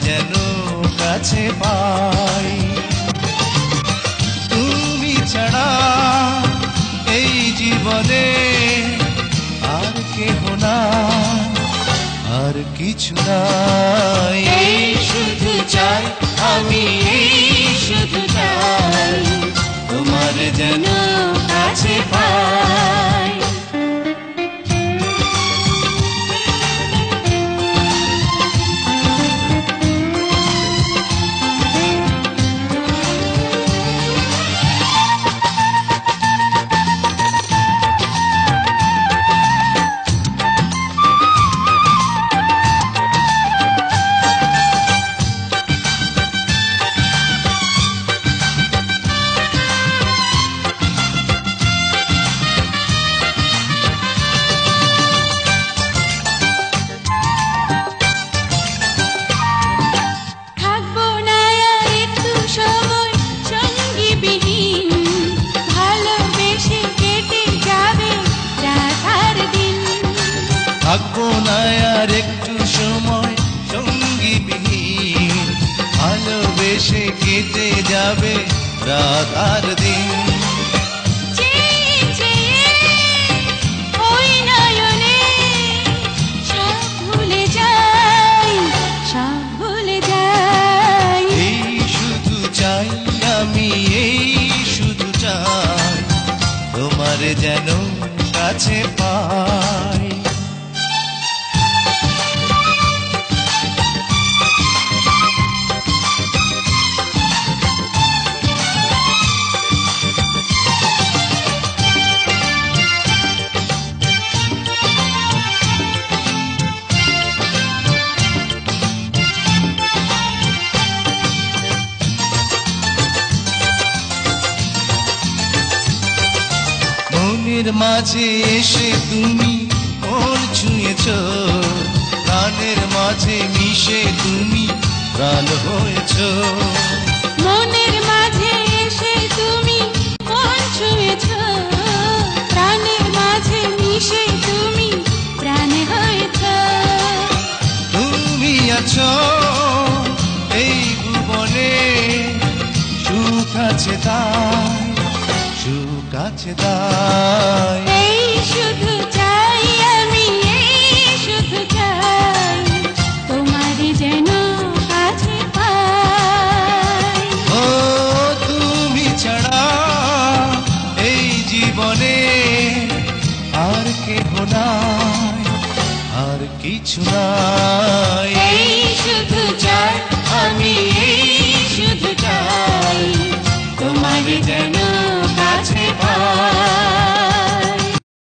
যেন কাছে পাই। তুমি ছাড়া এই জীবনে আর কেহ না, আর কিছু নাই। এই শুধু চাই আমি, এই শুধু চাই তোমার যেন কাছে পাই। থাকবো না আর একটু সময় সঙ্গী বিহীন, ভালোবেসে কেটে যাবে রাত আর দিন। এই শুধু চাই আমি, এই শুধু চাই তোমার যেন কাছে পাই। মনের মাঝে এসে তুমি মন ছুঁয়েছ, প্রাণের মাঝে মিশে তুমি প্রাণ হয়েছ। মনের মাঝে এসে তুমি মন ছুঁয়েছ, প্রাণের মাঝে মিশে তুমি প্রাণ হয়েছ। তুমি আছো এই ভুবনে, সুখ আছে তাই, সুখ আছে তাই। এই শুধু চাই আমি, এই শুধু চাই তোমার যেন কাছে পাই। ও তুমি ছাড়া এই জীবনে আর কেহ নাই, আর কিছু নাই। এই শুধু